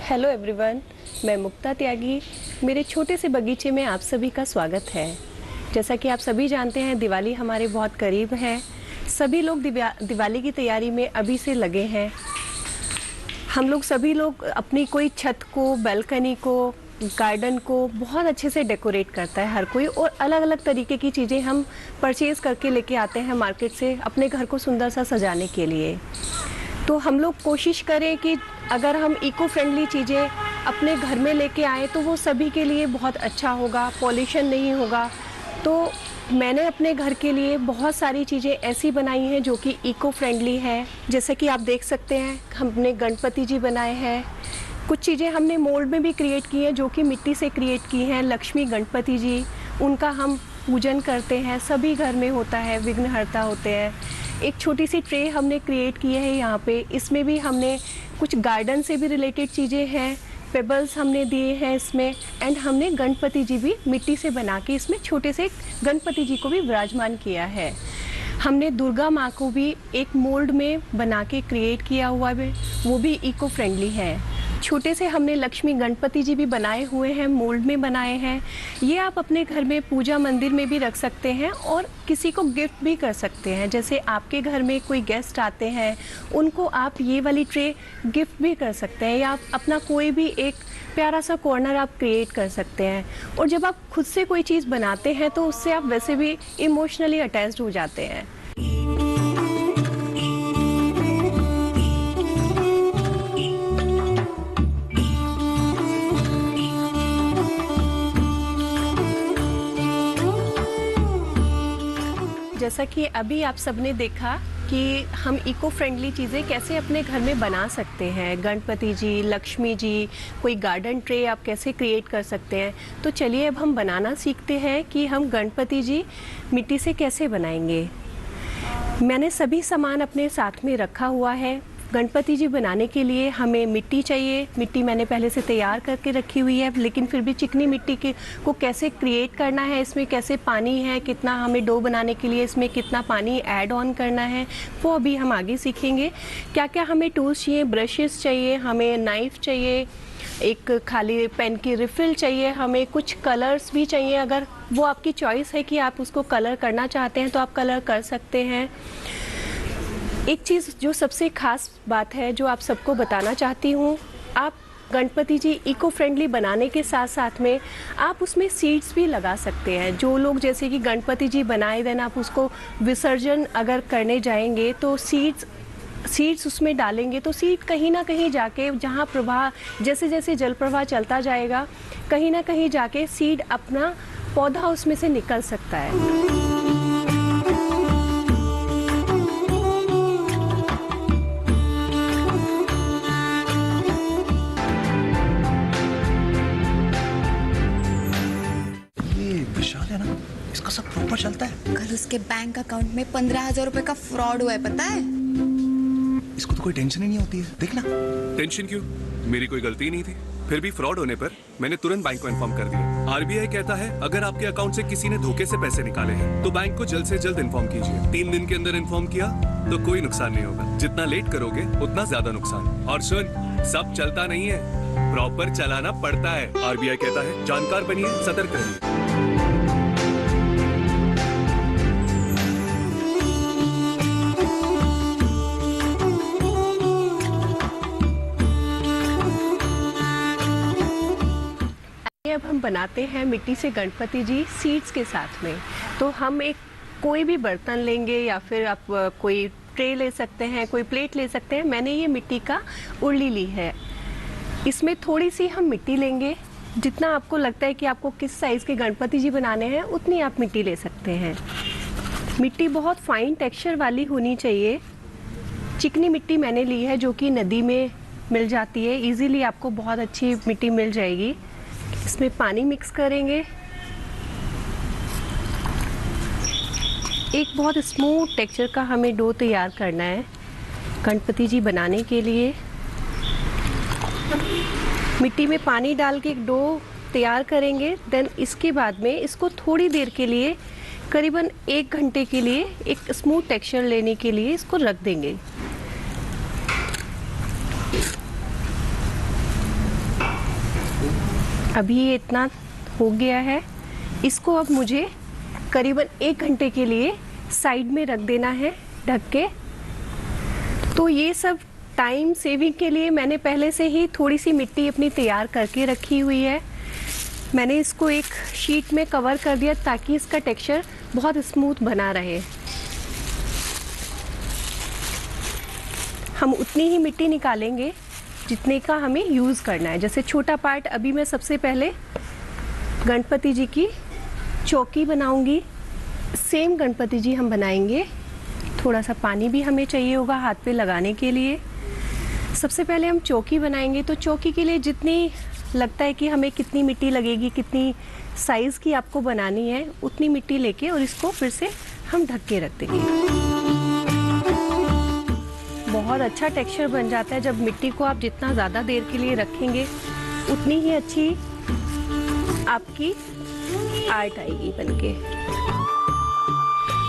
Hello everyone, मैं मुक्ता त्यागी। मेरे छोटे से बगीचे में आप सभी का स्वागत है। जैसा कि आप सभी जानते हैं, दिवाली हमारे बहुत करीब है। सभी लोग दिवाली की तैयारी में अभी से लगे हैं। हम लोग सभी लोग अपनी कोई छत को, बालकनी को, गार्डन को बहुत अच्छे से डेकोरेट करता है हर कोई, और अलग अलग तरीके की चीज़ें हम परचेज़ करके लेके आते हैं मार्केट से अपने घर को सुंदर सा सजाने के लिए। तो हम लोग कोशिश करें कि अगर हम इको फ्रेंडली चीज़ें अपने घर में लेके आएँ तो वो सभी के लिए बहुत अच्छा होगा, पॉल्यूशन नहीं होगा। तो मैंने अपने घर के लिए बहुत सारी चीज़ें ऐसी बनाई हैं जो कि इको फ्रेंडली है। जैसे कि आप देख सकते हैं, हमने गणपति जी बनाए हैं। कुछ चीज़ें हमने मोल्ड में भी क्रिएट की हैं जो कि मिट्टी से क्रिएट की हैं। लक्ष्मी गणपति जी, उनका हम पूजन करते हैं, सभी घर में होता है, विघ्नहर्ता होते हैं। एक छोटी सी ट्रे हमने क्रिएट की है यहाँ पे, इसमें भी हमने कुछ गार्डन से भी रिलेटेड चीज़ें हैं, पेबल्स हमने दिए हैं इसमें, एंड हमने गणपति जी भी मिट्टी से बना के इसमें छोटे से गणपति जी को भी विराजमान किया है। हमने दुर्गा माँ को भी एक मोल्ड में बना के क्रिएट किया हुआ है, वो भी इको फ्रेंडली है। छोटे से हमने लक्ष्मी गणपति जी भी बनाए हुए हैं, मोल्ड में बनाए हैं। ये आप अपने घर में पूजा मंदिर में भी रख सकते हैं और किसी को गिफ्ट भी कर सकते हैं। जैसे आपके घर में कोई गेस्ट आते हैं, उनको आप ये वाली ट्रे गिफ्ट भी कर सकते हैं, या आप अपना कोई भी एक प्यारा सा कॉर्नर आप क्रिएट कर सकते हैं। और जब आप खुद से कोई चीज़ बनाते हैं तो उससे आप वैसे भी इमोशनली अटैच्ड हो जाते हैं। जैसा कि अभी आप सबने देखा कि हम इको फ्रेंडली चीज़ें कैसे अपने घर में बना सकते हैं। गणपति जी, लक्ष्मी जी, कोई गार्डन ट्रे आप कैसे क्रिएट कर सकते हैं। तो चलिए अब हम बनाना सीखते हैं कि हम गणपति जी मिट्टी से कैसे बनाएंगे। मैंने सभी सामान अपने साथ में रखा हुआ है। गणपति जी बनाने के लिए हमें मिट्टी चाहिए। मिट्टी मैंने पहले से तैयार करके रखी हुई है, लेकिन फिर भी चिकनी मिट्टी को कैसे क्रिएट करना है, इसमें कैसे पानी है, कितना हमें डो बनाने के लिए इसमें कितना पानी ऐड ऑन करना है, वो अभी हम आगे सीखेंगे। क्या क्या हमें टूल्स चाहिए, ब्रशेस चाहिए, हमें नाइफ़ चाहिए, एक खाली पेन की रिफ़िल चाहिए, हमें कुछ कलर्स भी चाहिए। अगर वो आपकी चॉइस है कि आप उसको कलर करना चाहते हैं तो आप कलर कर सकते हैं। एक चीज़ जो सबसे ख़ास बात है जो आप सबको बताना चाहती हूँ, आप गणपति जी इको फ्रेंडली बनाने के साथ साथ में आप उसमें सीड्स भी लगा सकते हैं। जो लोग जैसे कि गणपति जी बनाए, देन आप उसको विसर्जन अगर करने जाएंगे तो सीड्स उसमें डालेंगे तो सीड कहीं ना कहीं जाके, जहाँ प्रवाह जैसे जैसे जल प्रवाह चलता जाएगा, कहीं ना कहीं जाके सीड अपना पौधा उसमें से निकल सकता है। है ना, इसका सब प्रॉपर चलता है। कल उसके बैंक अकाउंट में 15,000 रुपए का फ्रॉड हुआ है, पता है? इसको तो कोई टेंशन ही नहीं होती है, देखना। टेंशन क्यों? मेरी कोई गलती नहीं थी। फिर भी फ्रॉड होने पर मैंने तुरंत बैंक को इन्फॉर्म कर दिया। आरबीआई कहता है अगर आपके अकाउंट से किसी ने धोखे से पैसे निकाले हैं तो बैंक को जल्द से जल्द इन्फॉर्म कीजिए। 3 दिन के अंदर इन्फॉर्म किया तो कोई नुकसान नहीं होगा। जितना लेट करोगे उतना ज्यादा नुकसान। और सुन, सब चलता नहीं है, प्रॉपर चलाना पड़ता है। आरबीआई कहता है जानकार बनिए, सतर्क रहिए। अब हम बनाते हैं मिट्टी से गणपति जी सीड्स के साथ में। तो हम एक कोई भी बर्तन लेंगे या फिर आप कोई ट्रे ले सकते हैं, कोई प्लेट ले सकते हैं। मैंने ये मिट्टी का उर्ली ली है। इसमें थोड़ी सी हम मिट्टी लेंगे, जितना आपको लगता है कि आपको किस साइज़ के गणपति जी बनाने हैं उतनी आप मिट्टी ले सकते हैं। मिट्टी बहुत फाइन टेक्सचर वाली होनी चाहिए। चिकनी मिट्टी मैंने ली है जो कि नदी में मिल जाती है, इजीली आपको बहुत अच्छी मिट्टी मिल जाएगी। इसमें पानी मिक्स करेंगे। एक बहुत स्मूथ टेक्सचर का हमें डो तैयार करना है गणपति जी बनाने के लिए। मिट्टी में पानी डाल के एक डो तैयार करेंगे। देन इसके बाद में इसको थोड़ी देर के लिए, करीबन 1 घंटे के लिए, एक स्मूथ टेक्सचर लेने के लिए इसको रख देंगे। अभी ये इतना हो गया है। इसको अब मुझे करीबन 1 घंटे के लिए साइड में रख देना है ढक के। तो ये सब टाइम सेविंग के लिए मैंने पहले से ही थोड़ी सी मिट्टी अपनी तैयार करके रखी हुई है। मैंने इसको एक शीट में कवर कर दिया ताकि इसका टेक्सचर बहुत स्मूथ बना रहे। हम उतनी ही मिट्टी निकालेंगे जितने का हमें यूज़ करना है। जैसे छोटा पार्ट अभी मैं सबसे पहले गणपति जी की चौकी बनाऊंगी। सेम गणपति जी हम बनाएंगे। थोड़ा सा पानी भी हमें चाहिए होगा हाथ पे लगाने के लिए। सबसे पहले हम चौकी बनाएंगे। तो चौकी के लिए जितनी लगता है कि हमें कितनी मिट्टी लगेगी, कितनी साइज़ की आपको बनानी है, उतनी मिट्टी लेके और इसको फिर से हम ढक के रख देंगे। बहुत अच्छा टेक्सचर बन जाता है। जब मिट्टी को आप जितना ज़्यादा देर के लिए रखेंगे उतनी ही अच्छी आपकी आर्ट आएगी बनके।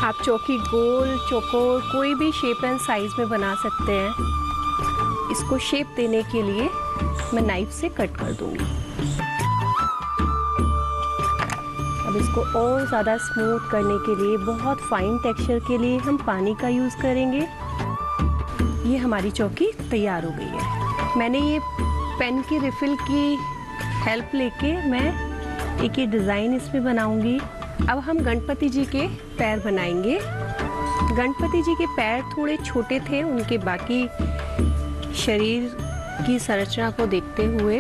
आप चौकी गोल, चौकोर, कोई भी शेप एंड साइज में बना सकते हैं। इसको शेप देने के लिए मैं नाइफ से कट कर दूंगी। अब इसको और ज़्यादा स्मूथ करने के लिए, बहुत फाइन टेक्सचर के लिए हम पानी का यूज़ करेंगे। ये हमारी चौकी तैयार हो गई है। मैंने ये पेन की रिफिल की हेल्प लेके मैं एक डिज़ाइन इसमें बनाऊंगी। अब हम गणपति जी के पैर बनाएंगे। गणपति जी के पैर थोड़े छोटे थे, उनके बाकी शरीर की संरचना को देखते हुए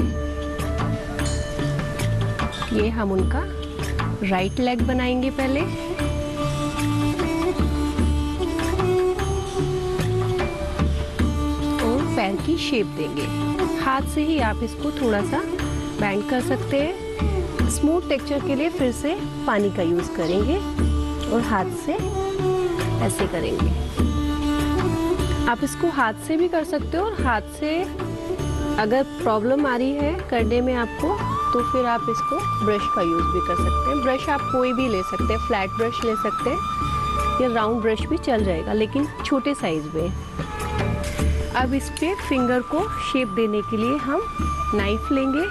ये हम उनका राइट लेग बनाएंगे पहले। और पैर की शेप देंगे। हाथ से ही आप इसको थोड़ा सा बैंड कर सकते हैं। स्मूथ टेक्सचर के लिए फिर से पानी का यूज़ करेंगे और हाथ से ऐसे करेंगे। आप इसको हाथ से भी कर सकते हो और हाथ से अगर प्रॉब्लम आ रही है करने में आपको, तो फिर आप इसको ब्रश का यूज़ भी कर सकते हैं। ब्रश आप कोई भी ले सकते हैं, फ्लैट ब्रश ले सकते हैं या राउंड ब्रश भी चल जाएगा, लेकिन छोटे साइज में। अब इस पे फिंगर को शेप देने के लिए हम नाइफ लेंगे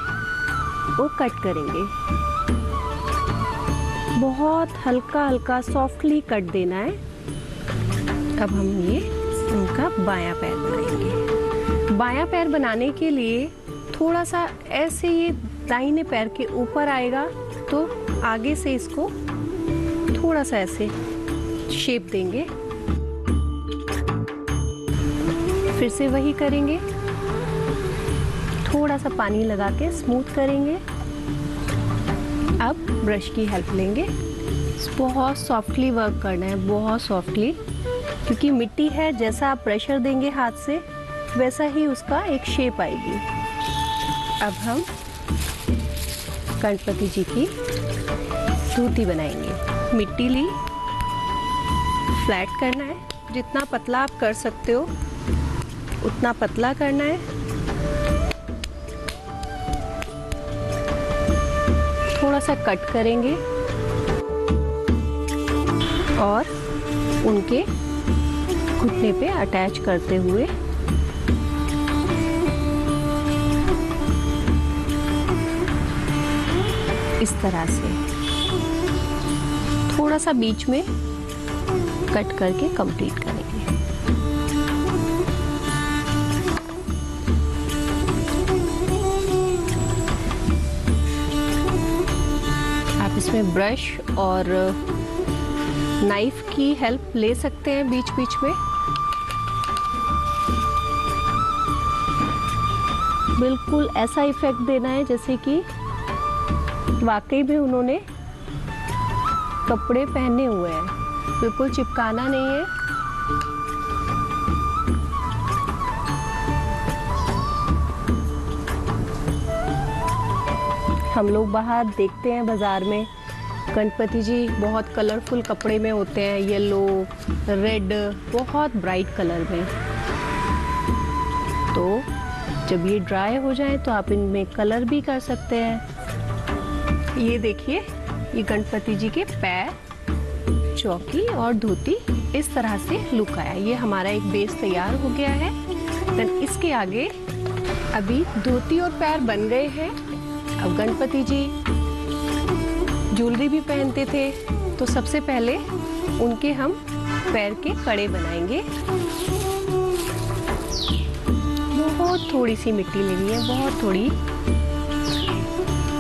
और कट करेंगे। बहुत हल्का हल्का सॉफ्टली कट देना है। अब हम ये उनका बायां पैर बनाएंगे। बायां पैर बनाने के लिए थोड़ा सा ऐसे ये दाहिने पैर के ऊपर आएगा, तो आगे से इसको थोड़ा सा ऐसे शेप देंगे। फिर से वही करेंगे, थोड़ा सा पानी लगा के स्मूथ करेंगे। अब ब्रश की हेल्प लेंगे। बहुत सॉफ्टली वर्क करना है, बहुत सॉफ्टली, क्योंकि मिट्टी है। जैसा आप प्रेशर देंगे हाथ से वैसा ही उसका एक शेप आएगी। अब हम गणपति जी की धोती बनाएंगे। मिट्टी ली, फ्लैट करना है। जितना पतला आप कर सकते हो उतना पतला करना है। थोड़ा सा कट करेंगे और उनके घुटने पे अटैच करते हुए इस तरह से थोड़ा सा बीच में कट करके कंप्लीट करेंगे। आप इसमें ब्रश और नाइफ की हेल्प ले सकते हैं बीच बीच में। बिल्कुल ऐसा इफेक्ट देना है जैसे कि वाकई में उन्होंने कपड़े पहने हुए हैं। बिल्कुल चिपकाना नहीं है। हम लोग बाहर देखते हैं बाजार में गणपति जी बहुत कलरफुल कपड़े में होते हैं, येलो, रेड, बहुत ब्राइट कलर में। तो जब ये ड्राई हो जाए तो आप इनमें कलर भी कर सकते हैं। ये देखिए, ये गणपति जी के पैर, चौकी और धोती इस तरह से लुक आया। ये हमारा एक बेस तैयार हो गया है। देन इसके आगे अभी धोती और पैर बन गए हैं। अब गणपति जी ज्वेलरी भी पहनते थे, तो सबसे पहले उनके हम पैर के कड़े बनाएंगे। बहुत थोड़ी सी मिट्टी लेनी है, बहुत थोड़ी,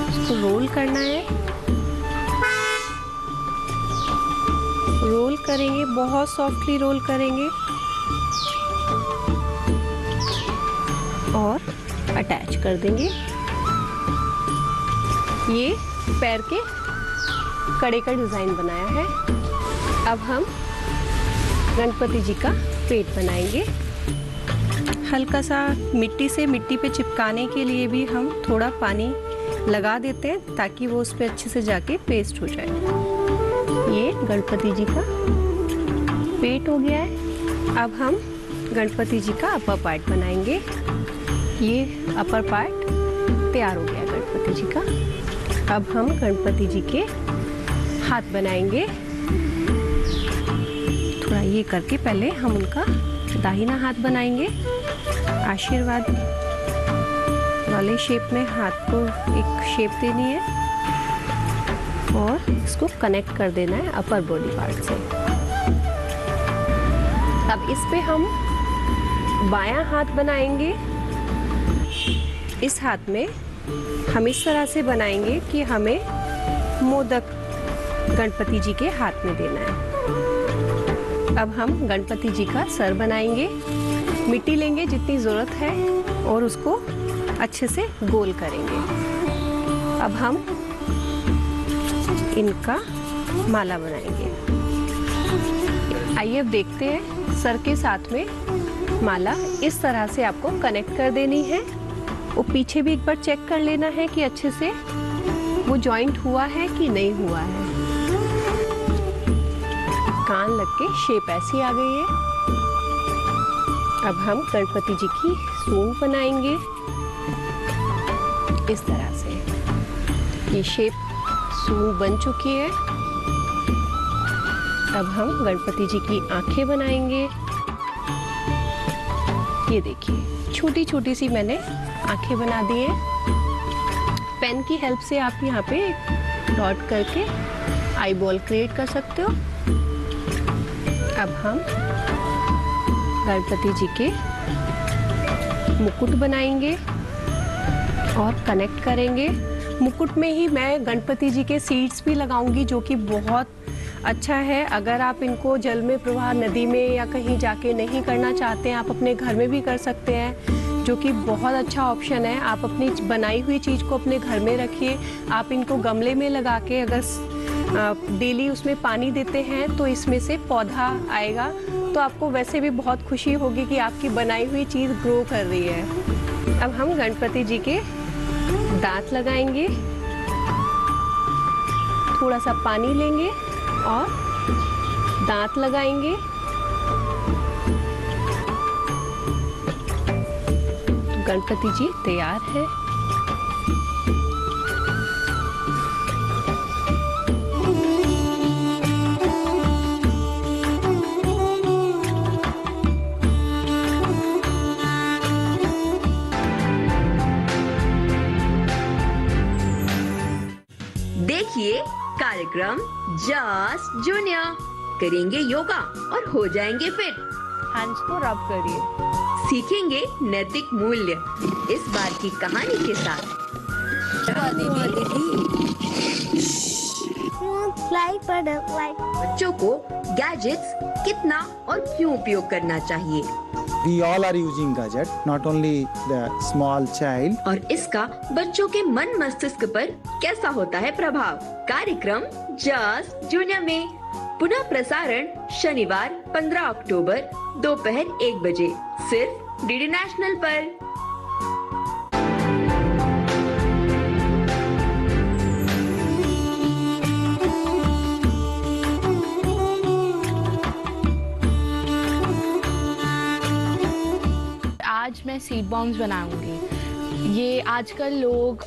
इसको रोल करना है। रोल करेंगे, बहुत सॉफ्टली रोल करेंगे और अटैच कर देंगे। ये पैर के कड़े का डिजाइन बनाया है। अब हम गणपति जी का पेट बनाएंगे। हल्का सा मिट्टी पे चिपकाने के लिए भी हम थोड़ा पानी लगा देते हैं ताकि वो उस पे अच्छे से जाके पेस्ट हो जाए। ये गणपति जी का पेट हो गया है। अब हम गणपति जी का अपर पार्ट बनाएंगे। ये अपर पार्ट तैयार हो गया गणपति जी का। अब हम गणपति जी के हाथ बनाएंगे। थोड़ा ये करके पहले हम उनका दाहिना हाथ बनाएंगे। आशीर्वाद वाले शेप में हाथ को एक शेप देनी है और इसको कनेक्ट कर देना है अपर बॉडी पार्ट से। अब इस पे हम बायां हाथ बनाएंगे। इस हाथ में हम इस तरह से बनाएंगे कि हमें मोदक गणपति जी के हाथ में देना है। अब हम गणपति जी का सर बनाएंगे। मिट्टी लेंगे जितनी ज़रूरत है और उसको अच्छे से गोल करेंगे। अब हम इनका माला बनाएंगे। आइए अब देखते हैं। सर के साथ में माला इस तरह से आपको कनेक्ट कर देनी है और पीछे भी एक बार चेक कर लेना है कि अच्छे से वो जॉइंट हुआ है कि नहीं हुआ है। कान लग के शेप ऐसी आ गई है। अब हम गणपति जी की सूंड बनाएंगे इस तरह से। ये शेप सूंड बन चुकी है। अब हम गणपति जी की आंखें बनाएंगे। ये देखिए छोटी छोटी सी मैंने आंखें बना दी है। पेन की हेल्प से आप यहाँ पे डॉट करके आई बॉल क्रिएट कर सकते हो। अब हम गणपति जी के मुकुट बनाएंगे और कनेक्ट करेंगे। मुकुट में ही मैं गणपति जी के सीड्स भी लगाऊंगी जो कि बहुत अच्छा है। अगर आप इनको जल में प्रवाह नदी में या कहीं जाके नहीं करना चाहते हैं, आप अपने घर में भी कर सकते हैं, जो कि बहुत अच्छा ऑप्शन है। आप अपनी बनाई हुई चीज़ को अपने घर में रखिए। आप इनको गमले में लगा के अगर डेली उसमें पानी देते हैं तो इसमें से पौधा आएगा, तो आपको वैसे भी बहुत खुशी होगी कि आपकी बनाई हुई चीज़ ग्रो कर रही है। अब हम गणपति जी के दांत लगाएंगे। थोड़ा सा पानी लेंगे और दांत लगाएंगे। तो गणपति जी तैयार है। देखिए कार्यक्रम जस्ट जूनियर। करेंगे योगा और हो जाएंगे फिट। हैंड्स को रब करिए। सीखेंगे नैतिक मूल्य इस बार की कहानी के साथ। बच्चों को गैजेट्स कितना और क्यों उपयोग करना चाहिए। We all are using gadget, not only the small child. और इसका बच्चों के मन मस्तिष्क पर कैसा होता है प्रभाव। कार्यक्रम जस्ट जूनियर में पुनः प्रसारण शनिवार 15 अक्टूबर दोपहर 1 बजे सिर्फ डीडी नेशनल पर। आज मैं सीड बॉम्ब्स बनाऊंगी। ये आजकल लोग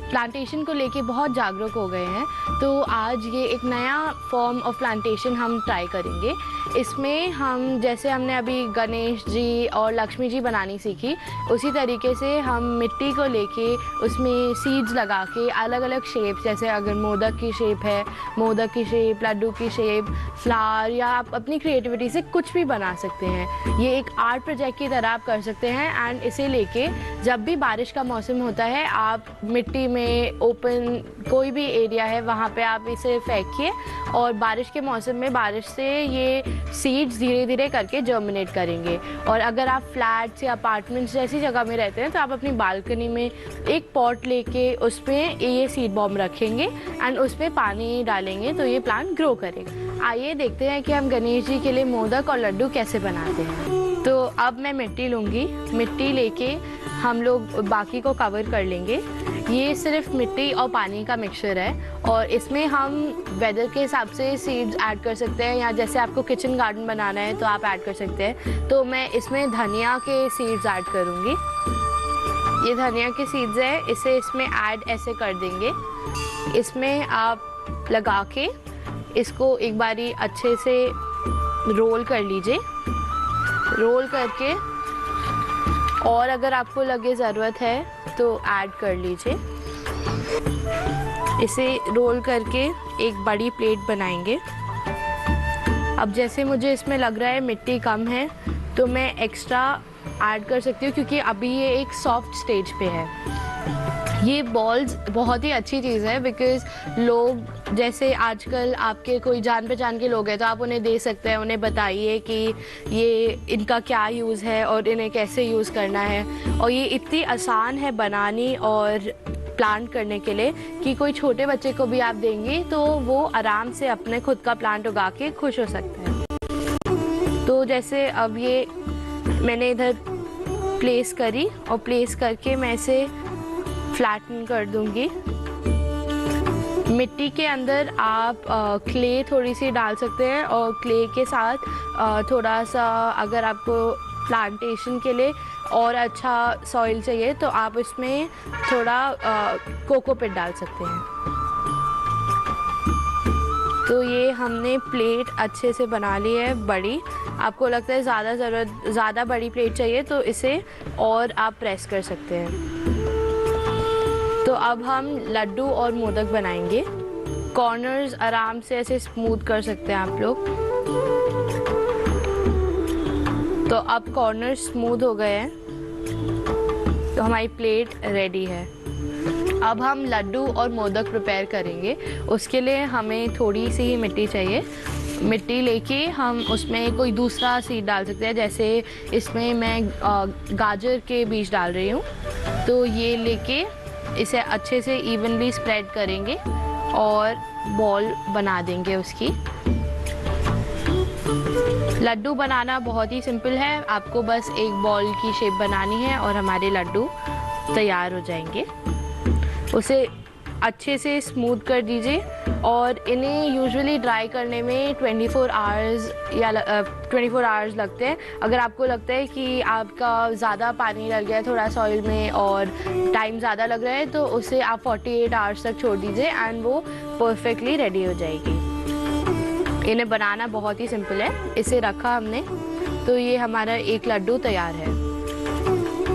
प्लांटेशन को लेके बहुत जागरूक हो गए हैं, तो आज ये एक नया फॉर्म ऑफ प्लांटेशन हम ट्राई करेंगे। इसमें हम जैसे हमने अभी गणेश जी और लक्ष्मी जी बनानी सीखी, उसी तरीके से हम मिट्टी को लेके उसमें सीड्स लगा के अलग अलग शेप, जैसे अगर मोदक की शेप है, मोदक की शेप, लड्डू की शेप, फ्लावर, या आप अपनी क्रिएटिविटी से कुछ भी बना सकते हैं। ये एक आर्ट प्रोजेक्ट की तरह आप कर सकते हैं। एंड इसे लेके जब भी बारिश का मौसम होता है, आप मिट्टी में ओपन कोई भी एरिया है वहाँ पे आप इसे फेंकिए, और बारिश के मौसम में बारिश से ये सीड्स धीरे धीरे करके जर्मिनेट करेंगे। और अगर आप फ्लैट्स या अपार्टमेंट्स जैसी जगह में रहते हैं तो आप अपनी बालकनी में एक पॉट लेके उसमें ये सीड बॉम्ब रखेंगे एंड उसमें पानी डालेंगे तो ये प्लांट ग्रो करेगा। आइए देखते हैं कि हम गणेश जी के लिए मोदक और लड्डू कैसे बनाते हैं। तो अब मैं मिट्टी लूँगी, मिट्टी लेके हम लोग बाकी को कवर कर लेंगे। ये सिर्फ मिट्टी और पानी का मिक्सचर है, और इसमें हम वेदर के हिसाब से सीड्स ऐड कर सकते हैं, या जैसे आपको किचन गार्डन बनाना है तो आप ऐड कर सकते हैं। तो मैं इसमें धनिया के सीड्स ऐड करूँगी। ये धनिया के सीड्स है, इसे इसमें ऐड ऐसे कर देंगे। इसमें आप लगा के इसको एक बारी अच्छे से रोल कर लीजिए। रोल करके और अगर आपको लगे ज़रूरत है तो ऐड कर लीजिए। इसे रोल करके एक बड़ी प्लेट बनाएंगे। अब जैसे मुझे इसमें लग रहा है मिट्टी कम है तो मैं एक्स्ट्रा ऐड कर सकती हूँ, क्योंकि अभी ये एक सॉफ्ट स्टेज पे है। ये बॉल्स बहुत ही अच्छी चीज़ है, बिकॉज़ लोग जैसे आजकल आपके कोई जान पहचान के लोग हैं तो आप उन्हें दे सकते हैं, उन्हें बताइए कि ये इनका क्या यूज़ है और इन्हें कैसे यूज़ करना है। और ये इतनी आसान है बनानी और प्लांट करने के लिए कि कोई छोटे बच्चे को भी आप देंगे तो वो आराम से अपने खुद का प्लांट उगा के खुश हो सकता है। तो जैसे अब ये मैंने इधर प्लेस करी, और प्लेस करके मैं इसे फ्लैटन कर दूंगी। मिट्टी के अंदर आप क्ले थोड़ी सी डाल सकते हैं, और क्ले के साथ थोड़ा सा अगर आपको प्लांटेशन के लिए और अच्छा सॉइल चाहिए तो आप इसमें थोड़ा कोकोपीट डाल सकते हैं। तो ये हमने प्लेट अच्छे से बना ली है बड़ी। आपको लगता है ज़्यादा बड़ी प्लेट चाहिए तो इसे और आप प्रेस कर सकते हैं। तो अब हम लड्डू और मोदक बनाएंगे। कॉर्नर्स आराम से ऐसे स्मूथ कर सकते हैं आप लोग। तो अब कॉर्नर स्मूथ हो गए हैं, तो हमारी प्लेट रेडी है। अब हम लड्डू और मोदक प्रिपेयर करेंगे। उसके लिए हमें थोड़ी सी ही मिट्टी चाहिए। मिट्टी लेके हम उसमें कोई दूसरा सीड डाल सकते हैं, जैसे इसमें मैं गाजर के बीज डाल रही हूँ। तो ये लेके इसे अच्छे से इवनली स्प्रेड करेंगे और बॉल बना देंगे उसकी। लड्डू बनाना बहुत ही सिंपल है, आपको बस एक बॉल की शेप बनानी है और हमारे लड्डू तैयार हो जाएंगे। उसे अच्छे से स्मूथ कर दीजिए, और इन्हें यूजुअली ड्राई करने में 24 आवर्स लगते हैं। अगर आपको लगता है कि आपका ज़्यादा पानी लग गया है थोड़ा सॉइल में और टाइम ज़्यादा लग रहा है तो उसे आप 48 आवर्स तक छोड़ दीजिए एंड वो परफेक्टली रेडी हो जाएगी। इन्हें बनाना बहुत ही सिंपल है। इसे रखा हमने, तो ये हमारा एक लड्डू तैयार है।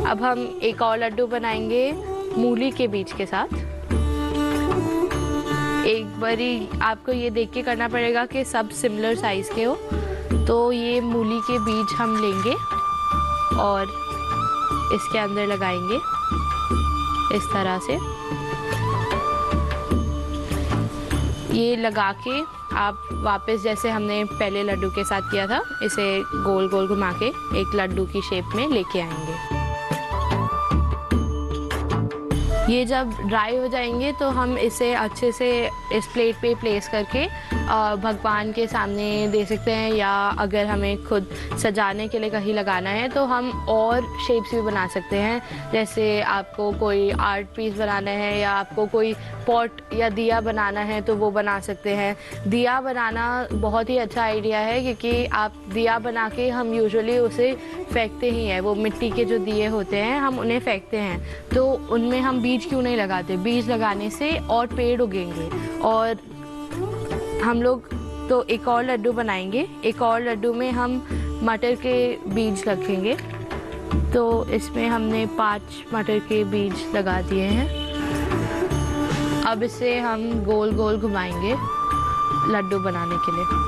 अब हम एक और लड्डू बनाएंगे मूली के बीज के साथ। एक बारी आपको ये देख के करना पड़ेगा कि सब सिमिलर साइज़ के हो। तो ये मूली के बीज हम लेंगे और इसके अंदर लगाएंगे इस तरह से। ये लगा के आप वापस जैसे हमने पहले लड्डू के साथ किया था, इसे गोल गोल घुमा के एक लड्डू की शेप में लेके आएंगे। ये जब ड्राई हो जाएंगे तो हम इसे अच्छे से इस प्लेट पे प्लेस करके भगवान के सामने दे सकते हैं, या अगर हमें खुद सजाने के लिए कहीं लगाना है तो हम और शेप्स भी बना सकते हैं। जैसे आपको कोई आर्ट पीस बनाना है या आपको कोई पॉट या दिया बनाना है तो वो बना सकते हैं। दिया बनाना बहुत ही अच्छा आइडिया है, क्योंकि आप दिया बना के हम यूजुअली उसे फेंकते ही हैं। वो मिट्टी के जो दिए होते हैं हम उन्हें फेंकते हैं, तो उनमें हम बीज क्यों नहीं लगाते। बीज लगाने से और पेड़ उगेंगे और हम लोग तो एक और लड्डू बनाएंगे। एक और लड्डू में हम मटर के बीज रखेंगे। तो इसमें हमने 5 मटर के बीज लगा दिए हैं। अब इसे हम गोल गोल घुमाएंगे लड्डू बनाने के लिए।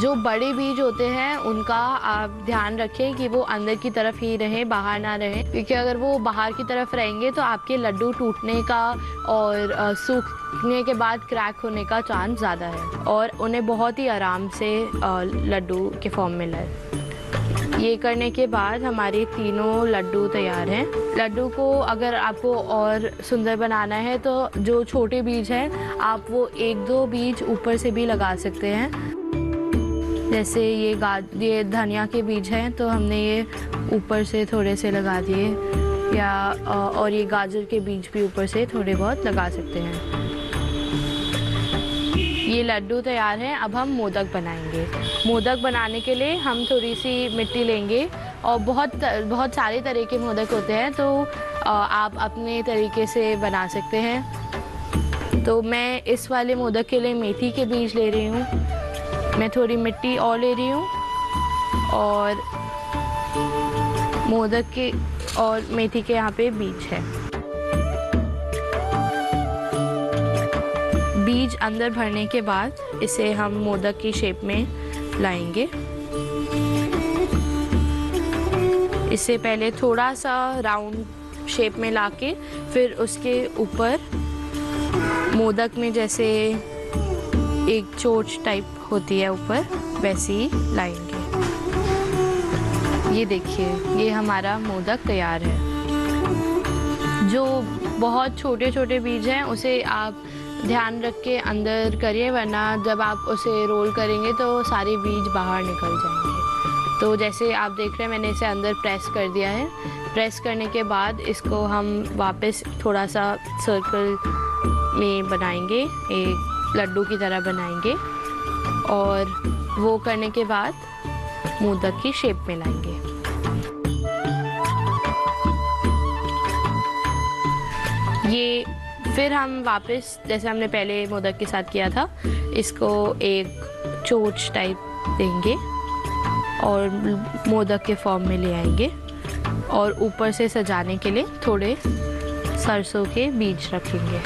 जो बड़े बीज होते हैं उनका आप ध्यान रखें कि वो अंदर की तरफ ही रहें, बाहर ना रहें, क्योंकि अगर वो बाहर की तरफ रहेंगे तो आपके लड्डू टूटने का और सूखने के बाद क्रैक होने का चांस ज़्यादा है और उन्हें बहुत ही आराम से लड्डू के फॉर्म में लाए। ये करने के बाद हमारे तीनों लड्डू तैयार हैं। लड्डू को अगर आपको और सुंदर बनाना है तो जो छोटे बीज हैं आप वो 1-2 बीज ऊपर से भी लगा सकते हैं। जैसे ये धनिया के बीज हैं तो हमने ये ऊपर से थोड़े से लगा दिए, या और ये गाजर के बीज भी ऊपर से थोड़े बहुत लगा सकते हैं। ये लड्डू तैयार हैं। अब हम मोदक बनाएंगे। मोदक बनाने के लिए हम थोड़ी सी मिट्टी लेंगे और बहुत सारे तरह के मोदक होते हैं, तो आप अपने तरीके से बना सकते हैं। तो मैं इस वाले मोदक के लिए मेथी के बीज ले रही हूँ। मैं थोड़ी मिट्टी और ले रही हूँ और मोदक के और मेथी के यहाँ पे बीज है। बीज अंदर भरने के बाद इसे हम मोदक की शेप में लाएंगे। इसे पहले थोड़ा सा राउंड शेप में लाके फिर उसके ऊपर मोदक में जैसे एक चोंच टाइप होती है ऊपर, वैसे ही लाएंगे। ये देखिए, ये हमारा मोदक तैयार है। जो बहुत छोटे छोटे बीज हैं उसे आप ध्यान रख के अंदर करिए, वरना जब आप उसे रोल करेंगे तो सारे बीज बाहर निकल जाएंगे। तो जैसे आप देख रहे हैं मैंने इसे अंदर प्रेस कर दिया है। प्रेस करने के बाद इसको हम वापस थोड़ा सा सर्कल में बनाएंगे, एक लड्डू की तरह बनाएंगे और वो करने के बाद मोदक की शेप में लाएंगे। ये फिर हम वापस जैसे हमने पहले मोदक के साथ किया था, इसको एक चोंच टाइप देंगे और मोदक के फॉर्म में ले आएंगे और ऊपर से सजाने के लिए थोड़े सरसों के बीज रखेंगे।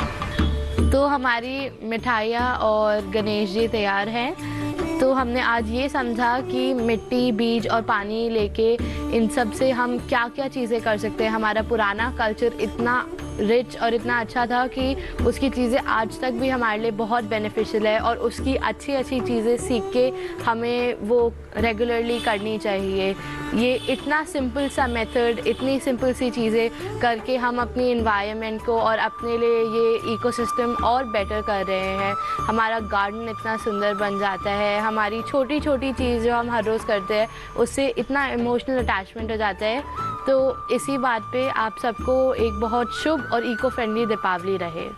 तो हमारी मिठाइयाँ और गणेश जी तैयार हैं। तो हमने आज ये समझा कि मिट्टी, बीज और पानी लेके इन सब से हम क्या क्या चीज़ें कर सकते हैं। हमारा पुराना कल्चर इतना रिच और इतना अच्छा था कि उसकी चीज़ें आज तक भी हमारे लिए बहुत बेनिफिशियल है और उसकी अच्छी अच्छी चीज़ें सीख के हमें वो रेगुलरली करनी चाहिए। ये इतना सिंपल सा मेथड, इतनी सिंपल सी चीज़ें करके हम अपनी इन्वायरमेंट को और अपने लिए ये इकोसिस्टम और बेटर कर रहे हैं। हमारा गार्डन इतना सुंदर बन जाता है। हमारी छोटी छोटी चीज़ जो हम हर रोज़ करते हैं उससे इतना इमोशनल अटैचमेंट हो जाता है। तो इसी बात पे आप सबको एक बहुत शुभ और इको फ्रेंडली दीपावली रहे।